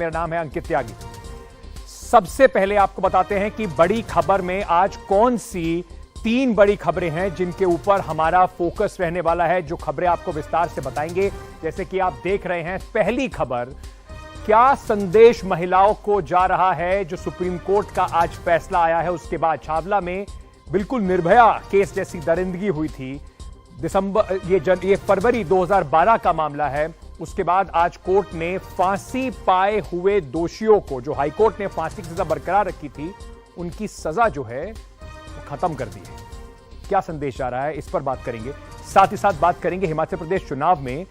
मेरा नाम है अंकित त्यागी। सबसे पहले आपको बताते हैं कि बड़ी खबर में आज कौन सी 3 बड़ी खबरें हैं जिनके ऊपर हमारा फोकस रहने वाला है, जो खबरें आपको विस्तार से बताएंगे। जैसे कि आप देख रहे हैं, पहली खबर, क्या संदेश महिलाओं को जा रहा है जो सुप्रीम कोर्ट का आज फैसला आया है उसके बाद। छावला में बिल्कुल निर्भया केस जैसी दरिंदगी हुई थी। ये फरवरी 2012 का मामला है। उसके बाद आज कोर्ट ने फांसी पाए हुए दोषियों को, जो हाईकोर्ट ने फांसी की सजा बरकरार रखी थी, उनकी सजा जो है वो खत्म कर दी है। क्या संदेश आ रहा है, इस पर बात करेंगे। साथ ही साथ बात करेंगे हिमाचल प्रदेश चुनाव में,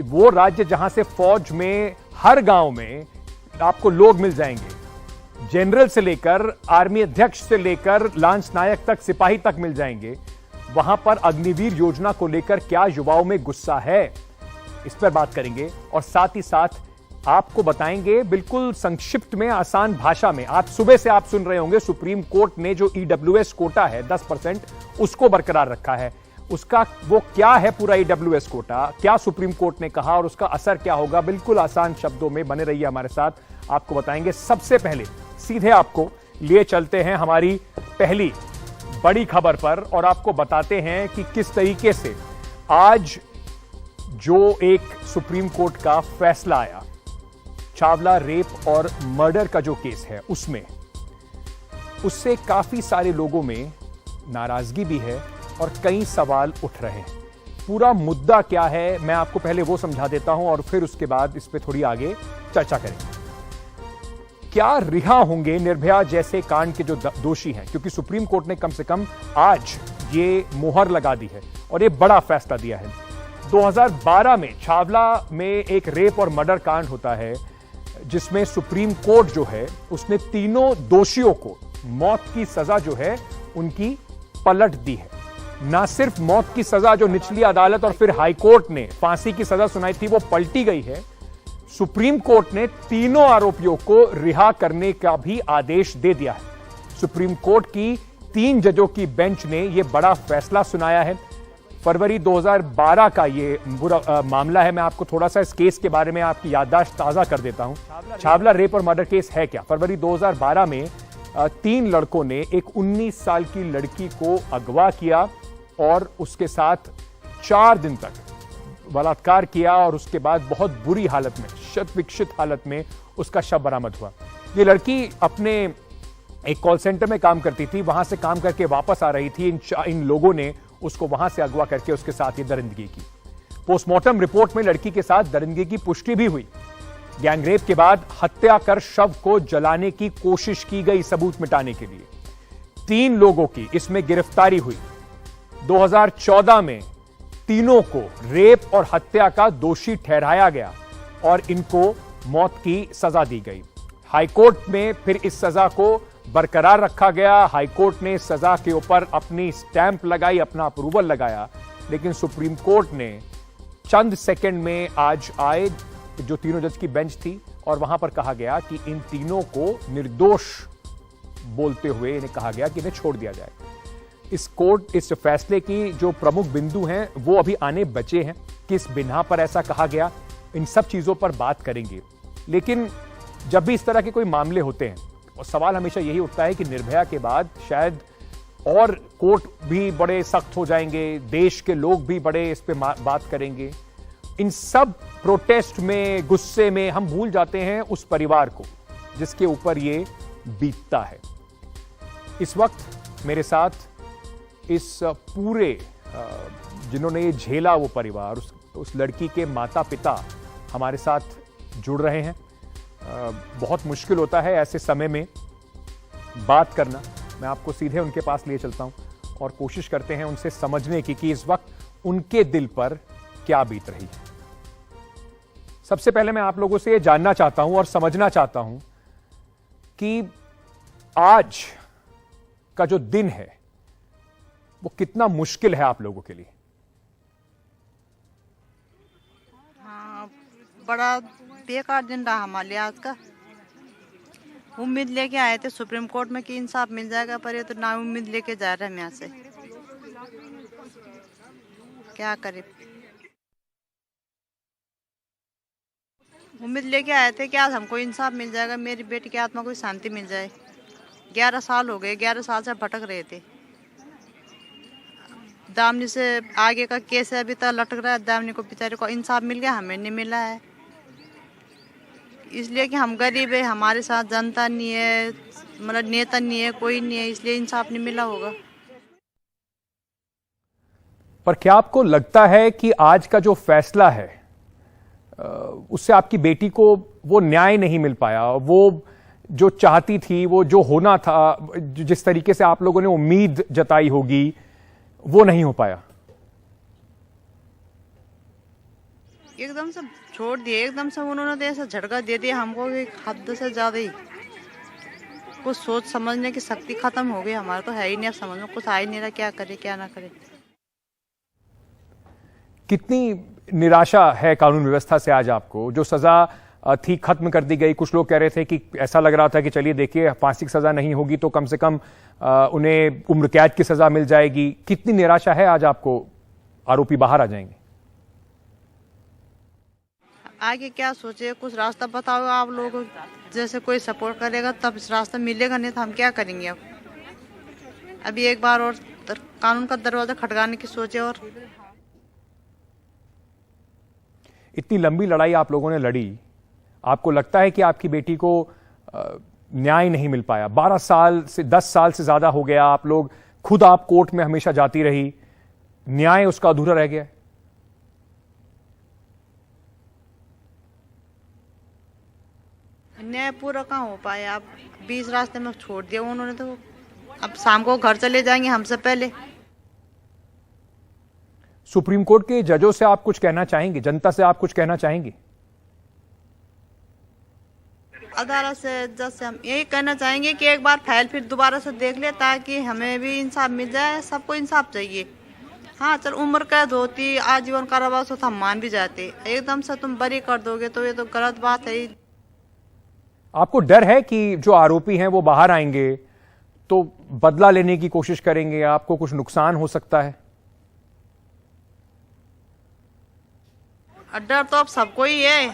वो राज्य जहां से फौज में हर गांव में आपको लोग मिल जाएंगे, जनरल से लेकर आर्मी अध्यक्ष से लेकर लांस नायक तक, सिपाही तक मिल जाएंगे। वहां पर अग्निवीर योजना को लेकर क्या युवाओं में गुस्सा है, इस पर बात करेंगे। और साथ ही साथ आपको बताएंगे बिल्कुल संक्षिप्त में, आसान भाषा में। आज सुबह से आप सुन रहे होंगे सुप्रीम कोर्ट ने जो ईडब्ल्यूएस कोटा है 10%, उसको बरकरार रखा है। उसका वो क्या है पूरा ईडब्ल्यूएस कोटा, क्या सुप्रीम कोर्ट ने कहा और उसका असर क्या होगा, बिल्कुल आसान शब्दों में बने रहिए हमारे साथ, आपको बताएंगे। सबसे पहले सीधे आपको लिए चलते हैं हमारी पहली बड़ी खबर पर और आपको बताते हैं कि किस तरीके से आज जो एक सुप्रीम कोर्ट का फैसला आया, छावला रेप और मर्डर का जो केस है उसमें, उससे काफी सारे लोगों में नाराजगी भी है और कई सवाल उठ रहे हैं। पूरा मुद्दा क्या है, मैं आपको पहले वो समझा देता हूं और फिर उसके बाद इस पे थोड़ी आगे चर्चा करेंगे। क्या रिहा होंगे निर्भया जैसे कांड के जो दोषी हैं, क्योंकि सुप्रीम कोर्ट ने कम से कम आज ये मोहर लगा दी है और ये बड़ा फैसला दिया है। 2012 में छावला में एक रेप और मर्डर कांड होता है जिसमें सुप्रीम कोर्ट जो है उसने तीनों दोषियों को मौत की सजा जो है उनकी पलट दी है। ना सिर्फ मौत की सजा जो निचली अदालत और फिर हाई कोर्ट ने फांसी की सजा सुनाई थी वो पलटी गई है, सुप्रीम कोर्ट ने तीनों आरोपियों को रिहा करने का भी आदेश दे दिया है। सुप्रीम कोर्ट की 3 जजों की बेंच ने यह बड़ा फैसला सुनाया है। फरवरी 2012 का ये बुरा मामला है। मैं आपको थोड़ा सा इस केस के बारे में आपकी याददाश्त ताजा कर देता हूं। छावला रेप और मर्डर केस है क्या। फरवरी 2012 में 3 लड़कों ने एक 19 साल की लड़की को अगवा किया और उसके साथ 4 दिन तक बलात्कार किया और उसके बाद बहुत बुरी हालत में, शत विक्षित हालत में उसका शव बरामद हुआ। ये लड़की अपने एक कॉल सेंटर में काम करती थी, वहां से काम करके वापस आ रही थी। इन लोगों ने उसको वहां से अगवा करके उसके साथ ये दरिंदगी की। पोस्टमार्टम रिपोर्ट में लड़की के साथ दरिंदगी की पुष्टि भी हुई। गैंगरेप के बाद हत्या कर शव को जलाने की कोशिश की गई सबूत मिटाने के लिए। 3 लोगों की इसमें गिरफ्तारी हुई। 2014 में तीनों को रेप और हत्या का दोषी ठहराया गया और इनको मौत की सजा दी गई। हाईकोर्ट में फिर इस सजा को बरकरार रखा गया। हाईकोर्ट ने सजा के ऊपर अपनी स्टैंप लगाई, अपना अप्रूवल लगाया, लेकिन सुप्रीम कोर्ट ने चंद सेकंड में आज आए, जो तीनों जज की बेंच थी, और वहां पर कहा गया कि इन तीनों को निर्दोष बोलते हुए इन्हें कहा गया कि इन्हें छोड़ दिया जाए। इस फैसले की जो प्रमुख बिंदु हैं वो अभी आने बचे हैं। किस बिना पर ऐसा कहा गया, इन सब चीजों पर बात करेंगे। लेकिन जब भी इस तरह के कोई मामले होते हैं और सवाल हमेशा यही उठता है कि निर्भया के बाद शायद और कोर्ट भी बड़े सख्त हो जाएंगे, देश के लोग भी बड़े इस पे बात करेंगे। इन सब प्रोटेस्ट में, गुस्से में हम भूल जाते हैं उस परिवार को जिसके ऊपर ये बीतता है। इस वक्त मेरे साथ इस पूरे जिन्होंने ये झेला वो परिवार, उस लड़की के माता पिता हमारे साथ जुड़ रहे हैं। बहुत मुश्किल होता है ऐसे समय में बात करना। मैं आपको सीधे उनके पास लिए चलता हूं और कोशिश करते हैं उनसे समझने की कि इस वक्त उनके दिल पर क्या बीत रही है। सबसे पहले मैं आप लोगों से ये जानना चाहता हूं और समझना चाहता हूं कि आज का जो दिन है वो कितना मुश्किल है आप लोगों के लिए। हाँ, बड़ा बेकार दिन रहा हमारे लिए आज का। उम्मीद लेके आए थे सुप्रीम कोर्ट में कि इंसाफ मिल जाएगा, पर ये तो ना उम्मीद लेके जा रहे हैं हम यहाँ से। क्या करें। उम्मीद लेके आए थे कि आज हमको इंसाफ मिल जाएगा, मेरी बेटी की आत्मा को शांति मिल जाए। 11 साल हो गए, 11 साल से भटक रहे थे। दामनी से आगे का केस है, अभी तक लटक रहा है। दामनी को बेचारे को इंसाफ मिल गया, हमें नहीं मिला है। इसलिए कि हम गरीब है, हमारे साथ जनता नहीं है, मतलब नेता नहीं है, कोई नहीं है, इसलिए इंसाफ नहीं मिला होगा। पर क्या आपको लगता है कि आज का जो फैसला है उससे आपकी बेटी को वो न्याय नहीं मिल पाया, वो जो चाहती थी, वो जो होना था, जिस तरीके से आप लोगों ने उम्मीद जताई होगी, वो नहीं हो पाया? एकदम से छोड़ दिए, एकदम से उन्होंने तो ऐसा झटका दे दिया हमको कि हद से ज्यादा ही। कुछ सोच समझने की शक्ति खत्म हो गई, हमारा तो है ही नहीं, अब समझ में कुछ आ ही नहीं रहा, क्या करे क्या ना करे। कितनी निराशा है कानून व्यवस्था से आज आपको? जो सजा थी खत्म कर दी गई। कुछ लोग कह रहे थे कि ऐसा लग रहा था कि चलिए देखिए, फांसी की सजा नहीं होगी तो कम से कम उन्हें उम्र कैद की सजा मिल जाएगी। कितनी निराशा है आज आपको? आरोपी बाहर आ जाएंगे, आगे क्या सोचे, कुछ रास्ता बताओ आप लोग। जैसे कोई सपोर्ट करेगा तब इस रास्ता मिलेगा, नहीं तो हम क्या करेंगे। अब अभी एक बार और कानून का दरवाजा खटकाने की सोचे। और इतनी लंबी लड़ाई आप लोगों ने लड़ी, आपको लगता है कि आपकी बेटी को न्याय नहीं मिल पाया? 12 साल से 10 साल से ज्यादा हो गया, आप लोग खुद, आप कोर्ट में हमेशा जाती रही, न्याय उसका अधूरा रह गया? न्याय पूरा कहाँ हो पाया? अब 20 रास्ते में छोड़ दिया उन्होंने तो। अब शाम को घर चले जाएंगे हमसे पहले। सुप्रीम कोर्ट के जजों से आप कुछ कहना चाहेंगे? जनता से आप कुछ कहना चाहेंगे? अदालत से, जज से हम यही कहना चाहेंगे कि एक बार फाइल फिर दोबारा से देख ले, ताकि हमें भी इंसाफ मिल जाए। सबको इंसाफ चाहिए। हाँ चल, उम्र कैद होती, आजीवन कारावास होता, हम मान भी जाते। एकदम से तुम बरी कर दोगे तो ये तो गलत बात है। आपको डर है कि जो आरोपी हैं वो बाहर आएंगे तो बदला लेने की कोशिश करेंगे, आपको कुछ नुकसान हो सकता है? डर तो अब सबको ही है।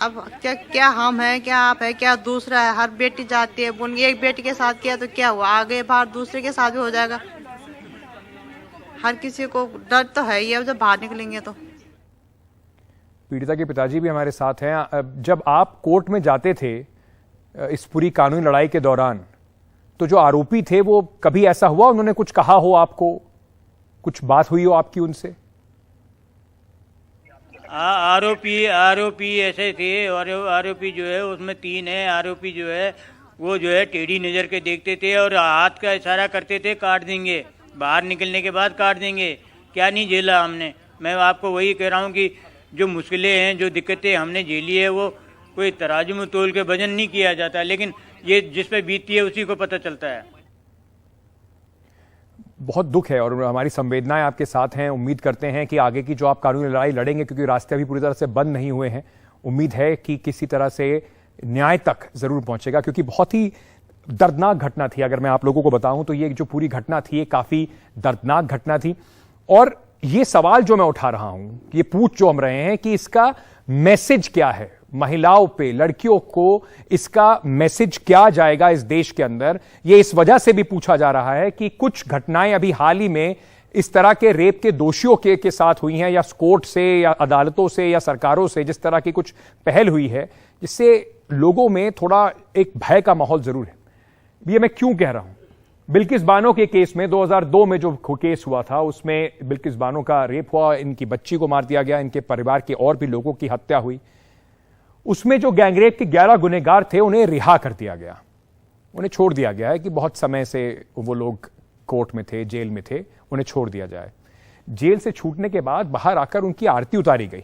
अब क्या हम है, क्या आप है, क्या दूसरा है। हर बेटी जाती है, बोल एक बेटी के साथ किया तो क्या हुआ, आगे बाहर दूसरे के साथ भी हो जाएगा। हर किसी को डर तो है ही। अब जब बाहर निकलेंगे तो। पीड़िता के पिताजी भी हमारे साथ हैं। जब आप कोर्ट में जाते थे इस पूरी कानूनी लड़ाई के दौरान, तो जो आरोपी थे वो कभी ऐसा हुआ उन्होंने कुछ कहा हो आपको, कुछ बात हुई हो आपकी उनसे? आरोपी ऐसे थे, और आरोपी जो है उसमें 3 है। आरोपी जो है वो जो है टेढ़ी नज़र के देखते थे और हाथ का इशारा करते थे, काट देंगे, बाहर निकलने के बाद काट देंगे। क्या नहीं झेला हमने। मैं आपको वही कह रहा हूँ कि जो मुश्किलें हैं, जो दिक्कतें हमने झेली है, वो कोई तराजू में तोल के वजन नहीं किया जाता, लेकिन ये जिस पे बीतती है उसी को पता चलता है। बहुत दुख है और हमारी संवेदनाएं आपके साथ हैं। उम्मीद करते हैं कि आगे की जो आप कानूनी लड़ाई लड़ेंगे, क्योंकि रास्ते अभी पूरी तरह से बंद नहीं हुए हैं, उम्मीद है कि किसी तरह से न्याय तक जरूर पहुंचेगा, क्योंकि बहुत ही दर्दनाक घटना थी। अगर मैं आप लोगों को बताऊं तो ये जो पूरी घटना थी, ये काफी दर्दनाक घटना थी। और ये सवाल जो मैं उठा रहा हूं, ये पूछ जो हम रहे हैं कि इसका मैसेज क्या है महिलाओं पे, लड़कियों को, इसका मैसेज क्या जाएगा इस देश के अंदर। ये इस वजह से भी पूछा जा रहा है कि कुछ घटनाएं अभी हाल ही में इस तरह के रेप के दोषियों के साथ हुई हैं, या कोर्ट से या अदालतों से या सरकारों से जिस तरह की कुछ पहल हुई है, जिससे लोगों में थोड़ा एक भय का माहौल जरूर है। ये मैं क्यों कह रहा हूं? बिल्किस बानो के केस में 2002 में जो केस हुआ था, उसमें बिल्किस बानो का रेप हुआ, इनकी बच्ची को मार दिया गया, इनके परिवार के और भी लोगों की हत्या हुई। उसमें जो गैंगरेप के 11 गुनहगार थे उन्हें रिहा कर दिया गया, उन्हें छोड़ दिया गया है कि बहुत समय से वो लोग कोर्ट में थे, जेल में थे, उन्हें छोड़ दिया जाए। जेल से छूटने के बाद बाहर आकर उनकी आरती उतारी गई।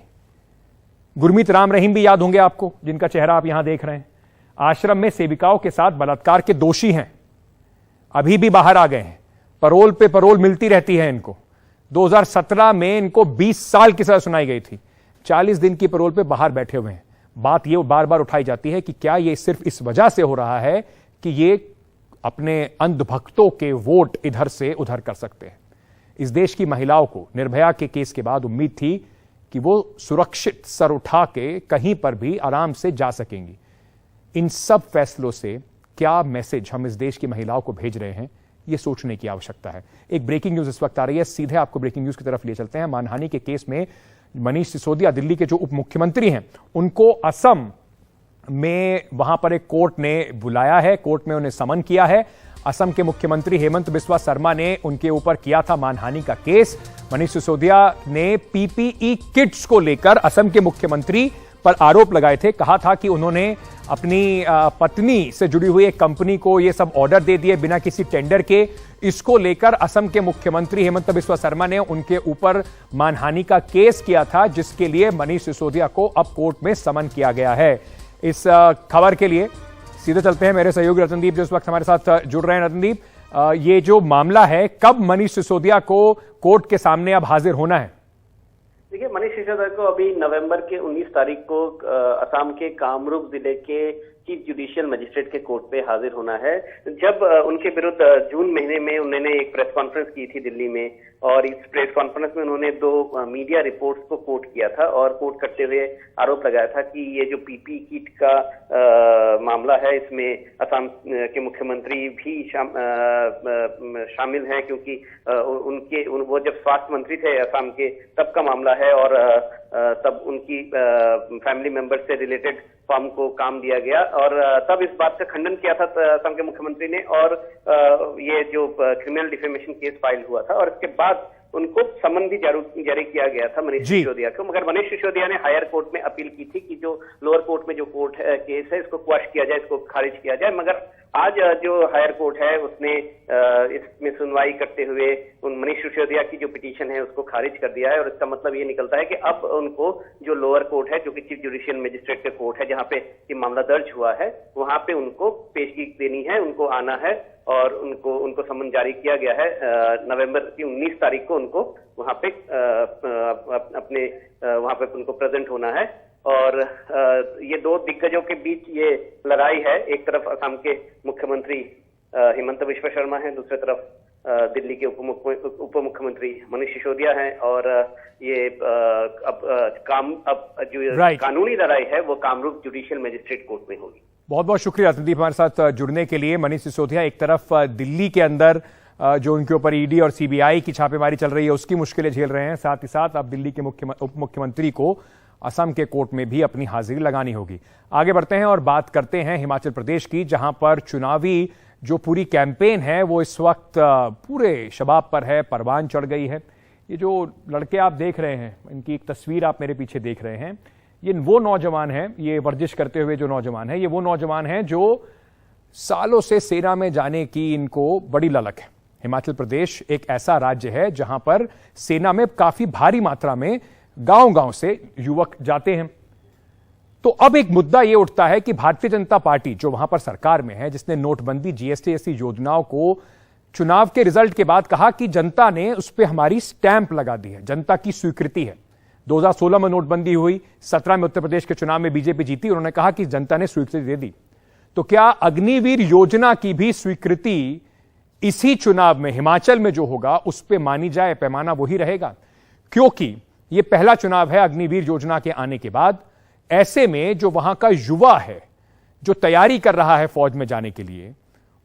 गुरमीत राम रहीम भी याद होंगे आपको, जिनका चेहरा आप यहां देख रहे हैं। आश्रम में सेविकाओं के साथ बलात्कार के दोषी हैं, अभी भी बाहर आ गए हैं, पैरोल पे पैरोल मिलती रहती है इनको। 2017 में इनको 20 साल की सजा सुनाई गई थी, 40 दिन की पैरोल पे बाहर बैठे हुए हैं। बात ये बार बार उठाई जाती है कि क्या ये सिर्फ इस वजह से हो रहा है कि ये अपने अंधभक्तों के वोट इधर से उधर कर सकते हैं। इस देश की महिलाओं को निर्भया के केस के बाद उम्मीद थी कि वो सुरक्षित सर उठा के कहीं पर भी आराम से जा सकेंगी। इन सब फैसलों से क्या मैसेज हम इस देश की महिलाओं को भेज रहे हैं, ये सोचने की आवश्यकता है। एक ब्रेकिंग न्यूज इस वक्त आ रही है, सीधे आपको ब्रेकिंग न्यूज की तरफ ले चलते हैं। मानहानि के केस में मनीष सिसोदिया, दिल्ली के जो उप मुख्यमंत्री हैं, उनको असम में वहां पर एक कोर्ट ने बुलाया है, कोर्ट में उन्हें समन किया है। असम के मुख्यमंत्री हेमंत बिस्वा शर्मा ने उनके ऊपर किया था मानहानि का केस। मनीष सिसोदिया ने पीपीई किट्स को लेकर असम के मुख्यमंत्री पर आरोप लगाए थे। कहा था कि उन्होंने अपनी पत्नी से जुड़ी हुई एक कंपनी को ये सब ऑर्डर दे दिए बिना किसी टेंडर के। इसको लेकर असम के मुख्यमंत्री हेमंत बिस्वा शर्मा ने उनके ऊपर मानहानि का केस किया था, जिसके लिए मनीष सिसोदिया को अब कोर्ट में समन किया गया है। इस खबर के लिए सीधे चलते हैं मेरे सहयोगी रतनदीप, जो इस वक्त हमारे साथ जुड़ रहे हैं। रतनदीप, ये जो मामला है, कब मनीष सिसोदिया को कोर्ट के सामने अब हाजिर होना है? देखिए, मनीष सिसोदिया को अभी नवंबर के 19 तारीख को असम के कामरूप जिले के चीफ जुडिशियल मजिस्ट्रेट के कोर्ट पे हाजिर होना है। जब उनके विरुद्ध जून महीने में उन्होंने एक प्रेस कॉन्फ्रेंस की थी दिल्ली में, और इस प्रेस कॉन्फ्रेंस में उन्होंने 2 मीडिया रिपोर्ट्स को कोट किया था और कोट करते हुए आरोप लगाया था कि ये जो पीपी किट का मामला है, इसमें असम के मुख्यमंत्री भी शामिल हैं, क्योंकि वो जब स्वास्थ्य मंत्री थे असम के, तब का मामला है। और तब उनकी फैमिली मेंबर से रिलेटेड फर्म को काम दिया गया, और तब इस बात का खंडन किया था असम के मुख्यमंत्री ने, और ये जो क्रिमिनल डिफेमेशन केस फाइल हुआ था, और इसके बाद उनको समन भी जारी किया गया था मनीष सिसोदिया को। मगर मनीष सिसोदिया ने हायर कोर्ट में अपील की थी कि जो लोअर कोर्ट में जो कोर्ट केस है, इसको क्वश किया जाए, इसको खारिज किया जाए। मगर आज जो हायर कोर्ट है, उसने इसमें सुनवाई करते हुए उन मनीष सिसोदिया की जो पिटीशन है उसको खारिज कर दिया है। और इसका मतलब ये निकलता है कि अब उनको जो लोअर कोर्ट है, जो कि चीफ जुडिशियल मजिस्ट्रेट का कोर्ट है, जहां पे ये मामला दर्ज हुआ है, वहां पे उनको पेशगी देनी है, उनको आना है, और उनको समन जारी किया गया है। नवंबर की 19 तारीख को उनको वहां पे वहां पे उनको प्रेजेंट होना है। और ये 2 दिग्गजों के बीच ये लड़ाई है। एक तरफ असम के मुख्यमंत्री हेमंत बिस्वा शर्मा हैं, दूसरी तरफ दिल्ली के उप मुख्यमंत्री मनीष सिसोदिया हैं। और ये जो कानूनी लड़ाई है वो कामरूप जुडिशियल मजिस्ट्रेट कोर्ट में होगी। बहुत बहुत शुक्रिया रतनदीप हमारे साथ जुड़ने के लिए। मनीष सिसोदिया एक तरफ दिल्ली के अंदर जो उनके ऊपर ईडी और सीबीआई की छापेमारी चल रही है, उसकी मुश्किलें झेल रहे हैं, साथ ही साथ अब दिल्ली के उप मुख्यमंत्री को असम के कोर्ट में भी अपनी हाजिरी लगानी होगी। आगे बढ़ते हैं और बात करते हैं हिमाचल प्रदेश की, जहां पर चुनावी जो पूरी कैंपेन है वो इस वक्त पूरे शबाब पर है, परवान चढ़ गई है। ये जो लड़के आप देख रहे हैं, इनकी एक तस्वीर आप मेरे पीछे देख रहे हैं, ये वो नौजवान हैं, ये वर्जिश करते हुए जो नौजवान हैं, ये वो नौजवान हैं जो सालों से सेना में जाने की इनको बड़ी ललक है। हिमाचल प्रदेश एक ऐसा राज्य है जहां पर सेना में काफी भारी मात्रा में गांव-गांव से युवक जाते हैं। तो अब एक मुद्दा यह उठता है कि भारतीय जनता पार्टी जो वहां पर सरकार में है, जिसने नोटबंदी, जीएसटी जैसी योजनाओं को चुनाव के रिजल्ट के बाद कहा कि जनता ने उस पर हमारी स्टैंप लगा दी है, जनता की स्वीकृति है। 2016 में नोटबंदी हुई, 17 में उत्तर प्रदेश के चुनाव में बीजेपी जीती, उन्होंने कहा कि जनता ने स्वीकृति दे दी। तो क्या अग्निवीर योजना की भी स्वीकृति इसी चुनाव में हिमाचल में जो होगा उस पर मानी जाए, पैमाना वही रहेगा? क्योंकि यह पहला चुनाव है अग्निवीर योजना के आने के बाद। ऐसे में जो वहां का युवा है, जो तैयारी कर रहा है फौज में जाने के लिए,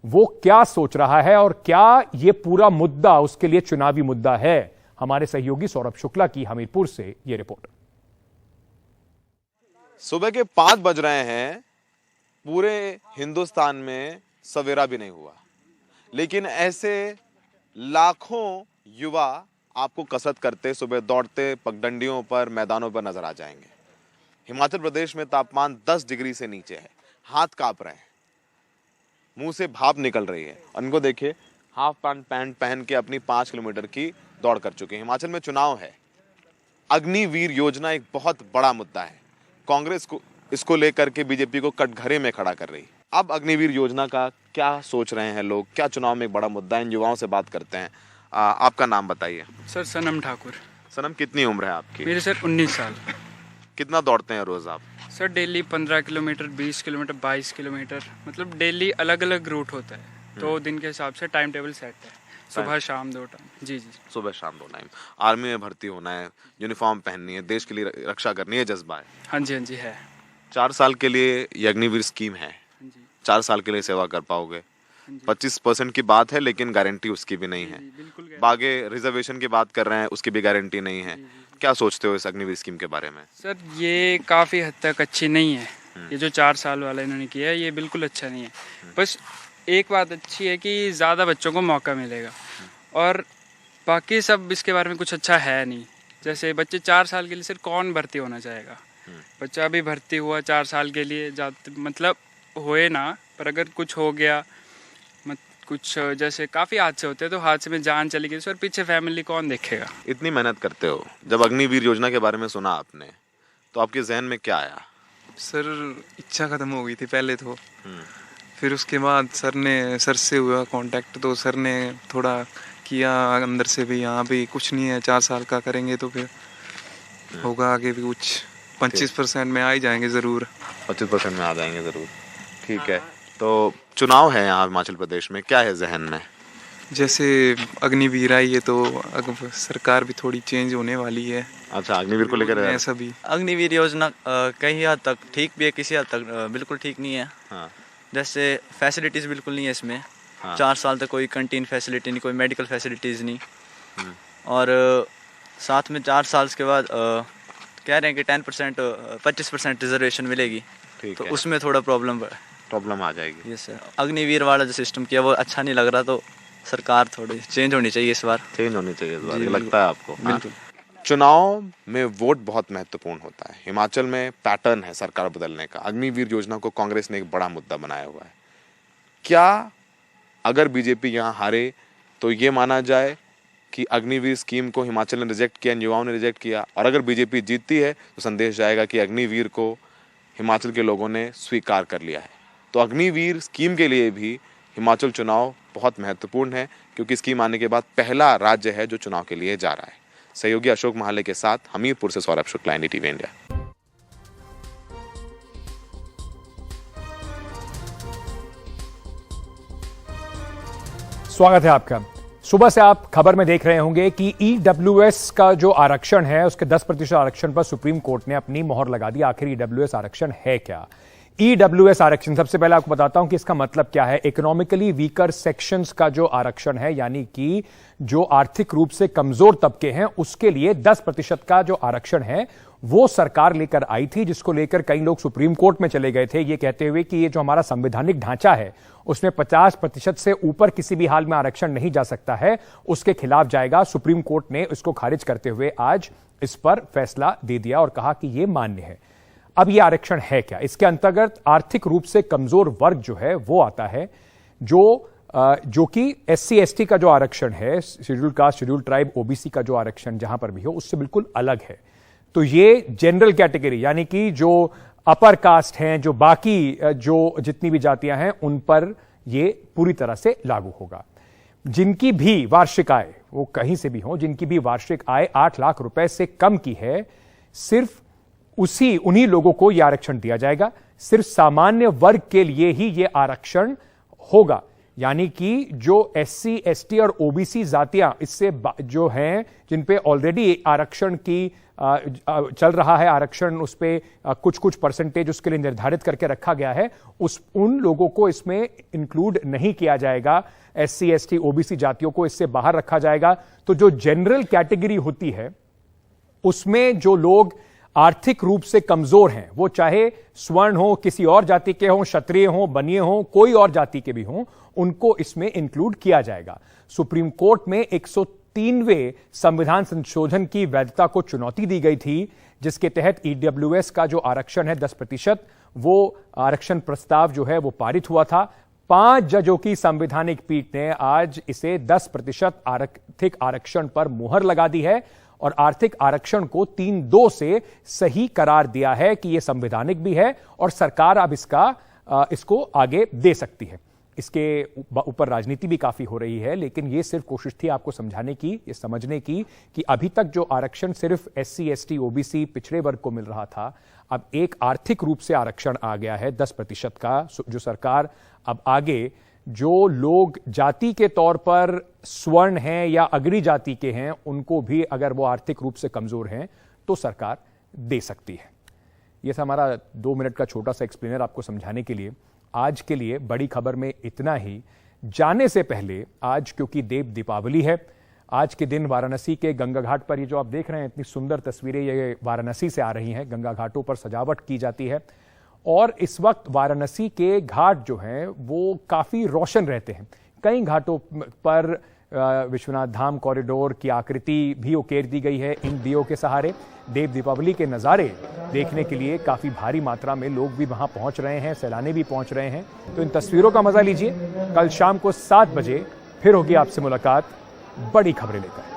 वो क्या सोच रहा है और क्या यह पूरा मुद्दा उसके लिए चुनावी मुद्दा है? हमारे सहयोगी सौरभ शुक्ला की हमीरपुर से यह रिपोर्ट। सुबह के 5 बज रहे हैं, पूरे हिंदुस्तान में सवेरा भी नहीं हुआ, लेकिन ऐसे लाखों युवा आपको कसरत करते, सुबह दौड़ते पगडंडियों पर, मैदानों पर नजर आ जाएंगे। हिमाचल प्रदेश में तापमान 10 डिग्री से नीचे है, हाथ कांप रहे हैं, मुंह से भाप निकल रही है। उनको देखिए, हाफ पैंट पहन के अपनी 5 किलोमीटर की दौड़ कर चुके हैं। हिमाचल में चुनाव है, अग्निवीर योजना एक बहुत बड़ा मुद्दा है। कांग्रेस को इसको लेकर के बीजेपी को कटघरे में खड़ा कर रही। अब अग्निवीर योजना का क्या सोच रहे हैं लोग, क्या चुनाव में एक बड़ा मुद्दा है, इन युवाओं से बात करते हैं। आपका नाम बताइए। सर सनम ठाकुर। सनम, कितनी उम्र है आपकी? मेरे सर 19 साल। कितना दौड़ते हैं रोज आप? Sir daily 15 kilometre, 20 kilometre, 22 kilometre, मतलब डेली अलग अलग रूट होता है, तो दिन के हिसाब से टाइम टेबल सेट है। सुबह शाम 2 टाइम। जी जी। सुबह शाम 2 टाइम। आर्मी में भर्ती होना है, यूनिफॉर्म पहननी है, देश के लिए रक्षा करनी है, जज्बा है। हाँ जी, हाँ जी है। 4 साल के लिए ये अग्निवीर स्कीम है। हाँ जी, 4 साल के लिए सेवा कर पाओगे। 25% की बात है, लेकिन गारंटी उसकी भी नहीं है। बिल्कुल गारंटी। बागे रिजर्वेशन की बात कर रहे हैं, उसकी भी गारंटी नहीं है। क्या सोचते हो इस अग्निवीर स्कीम के बारे में? सर ये काफ़ी हद तक अच्छी नहीं है। ये जो 4 साल वाला इन्होंने किया है ये बिल्कुल अच्छा नहीं है। बस एक बात अच्छी है कि ज़्यादा बच्चों को मौका मिलेगा, और बाकी सब इसके बारे में कुछ अच्छा है नहीं। जैसे बच्चे 4 साल के लिए सिर्फ कौन भर्ती होना चाहेगा? बच्चा भी भर्ती हुआ 4 साल के लिए, मतलब होए ना, पर अगर कुछ हो गया, कुछ जैसे काफ़ी हादसे होते हैं, तो हादसे में जान चली गई, सर पीछे फैमिली कौन देखेगा? इतनी मेहनत करते हो, जब अग्निवीर योजना के बारे में सुना आपने, तो आपके जहन में क्या आया? सर इच्छा ख़त्म हो गई थी पहले तो। फिर उसके बाद सर से हुआ कांटेक्ट, तो सर ने थोड़ा किया अंदर से भी, यहाँ भी कुछ नहीं है, 4 साल का करेंगे तो फिर होगा आगे भी कुछ। 25% में आ ही जाएंगे ज़रूर। 25% में आ जाएंगे ज़रूर। ठीक है, तो चुनाव है यहाँ हिमाचल प्रदेश में, क्या है जहन में? जैसे अग्निवीर आई है तो सरकार भी थोड़ी चेंज होने वाली है। अच्छा, अग्निवीर को लेकर ऐसा भी। अग्निवीर योजना कई हद तक ठीक भी है, किसी हद तक बिल्कुल ठीक नहीं है। हाँ। जैसे फैसिलिटीज़ बिल्कुल नहीं है इसमें। हाँ। 4 साल तक कोई कैंटीन फैसिलिटी नहीं, कोई मेडिकल फैसिलिटीज़ नहीं। और साथ में 4 साल के बाद कह रहे हैं कि 10% 25% रिजर्वेशन मिलेगी। ठीक तो है। उसमें थोड़ा प्रॉब्लम आ जाएगी। Yes sir. अग्निवीर वाला जो सिस्टम किया वो अच्छा नहीं लग रहा, तो सरकार थोड़ी चेंज होनी चाहिए इस बार। चेंज होनी चाहिए इस बार, जी, ये बिल्कुल। लगता है आपको? हाँ? बिल्कुल। चुनाव में वोट बहुत महत्वपूर्ण होता है। हिमाचल में पैटर्न है सरकार बदलने का। अग्निवीर योजना को कांग्रेस ने एक बड़ा मुद्दा बनाया हुआ है। क्या अगर बीजेपी यहाँ हारे तो ये माना जाए कि अग्निवीर स्कीम को हिमाचल ने रिजेक्ट किया, युवाओं ने रिजेक्ट किया, और अगर बीजेपी जीतती है तो संदेश जाएगा कि अग्निवीर को हिमाचल के लोगों ने स्वीकार कर लिया है? तो अग्निवीर स्कीम के लिए भी हिमाचल चुनाव बहुत महत्वपूर्ण है, क्योंकि स्कीम आने के बाद पहला राज्य है जो चुनाव के लिए जा रहा है। सहयोगी अशोक महाले के साथ हमीरपुर से सौरभ शुक्ला, NDTV इंडिया। स्वागत है आपका। सुबह से आप खबर में देख रहे होंगे कि EWS का जो आरक्षण है उसके 10% आरक्षण पर सुप्रीम कोर्ट ने अपनी मोहर लगा दी। आखिर EWS आरक्षण है क्या? EWS आरक्षण, सबसे पहले आपको बताता हूं कि इसका मतलब क्या है। इकोनॉमिकली वीकर सेक्शंस का जो आरक्षण है, यानी कि जो आर्थिक रूप से कमजोर तबके हैं, उसके लिए 10% का जो आरक्षण है वो सरकार लेकर आई थी, जिसको लेकर कई लोग सुप्रीम कोर्ट में चले गए थे, ये कहते हुए कि ये जो हमारा संवैधानिक ढांचा है उसमें 50% से ऊपर किसी भी हाल में आरक्षण नहीं जा सकता है, उसके खिलाफ जाएगा। सुप्रीम कोर्ट ने इसको खारिज करते हुए आज इस पर फैसला दे दिया और कहा कि यह मान्य है। अब यह आरक्षण है क्या? इसके अंतर्गत आर्थिक रूप से कमजोर वर्ग जो है वो आता है, जो कि SC ST का जो आरक्षण है, schedule caste, schedule tribe, OBC का जो आरक्षण जहां पर भी हो, उससे बिल्कुल अलग है। तो ये जनरल कैटेगरी, यानी कि जो अपर कास्ट हैं, जो बाकी जो जितनी भी जातियां हैं, उन पर ये पूरी तरह से लागू होगा। जिनकी भी वार्षिक आय, वो कहीं से भी हो, जिनकी भी वार्षिक आय 8 लाख रुपए से कम की है, सिर्फ उन्हीं लोगों को यह आरक्षण दिया जाएगा। सिर्फ सामान्य वर्ग के लिए ही यह आरक्षण होगा, यानी कि जो SC ST और OBC जातियां इससे जो हैं, जिन पे ऑलरेडी आरक्षण की चल रहा है, आरक्षण उस पे कुछ परसेंटेज उसके लिए निर्धारित करके रखा गया है, उन लोगों को इसमें इंक्लूड नहीं किया जाएगा। SC ST OBC जातियों को इससे बाहर रखा जाएगा। तो जो जनरल कैटेगरी होती है उसमें जो लोग आर्थिक रूप से कमजोर हैं, वो चाहे स्वर्ण हो, किसी और जाति के हों, क्षत्रिय हों, बनिए हों, कोई और जाति के भी हों, उनको इसमें इंक्लूड किया जाएगा। सुप्रीम कोर्ट में 103वें संविधान संशोधन की वैधता को चुनौती दी गई थी, जिसके तहत EWS का जो आरक्षण है 10%, वो आरक्षण प्रस्ताव जो है वो पारित हुआ था। 5 जजों की संवैधानिक पीठ ने आज इसे 10% आर्थिक आरक्षण पर मुहर लगा दी है और आर्थिक आरक्षण को 3-2 से सही करार दिया है कि यह संवैधानिक भी है और सरकार अब इसको आगे दे सकती है। इसके ऊपर राजनीति भी काफी हो रही है, लेकिन यह सिर्फ कोशिश थी आपको समझाने की, ये समझने की कि अभी तक जो आरक्षण सिर्फ SC ST OBC पिछड़े वर्ग को मिल रहा था, अब एक आर्थिक रूप से आरक्षण आ गया है 10% का, जो सरकार अब आगे जो लोग जाति के तौर पर स्वर्ण हैं या अग्री जाति के हैं, उनको भी अगर वो आर्थिक रूप से कमजोर हैं तो सरकार दे सकती है। यह था हमारा 2 मिनट का छोटा सा एक्सप्लेनर आपको समझाने के लिए। आज के लिए बड़ी खबर में इतना ही। जाने से पहले आज, क्योंकि देव दीपावली है, आज के दिन वाराणसी के गंगा घाट पर ये जो आप देख रहे हैं इतनी सुंदर तस्वीरें ये वाराणसी से आ रही हैं। गंगा घाटों पर सजावट की जाती है और इस वक्त वाराणसी के घाट जो हैं वो काफी रोशन रहते हैं। कई घाटों पर विश्वनाथ धाम कॉरिडोर की आकृति भी उकेर दी गई है इन दियों के सहारे। देव दीपावली के नज़ारे देखने के लिए काफ़ी भारी मात्रा में लोग भी वहां पहुंच रहे हैं, सैलानी भी पहुंच रहे हैं। तो इन तस्वीरों का मजा लीजिए। कल शाम को 7 बजे फिर होगी आपसे मुलाकात बड़ी खबरें लेकर।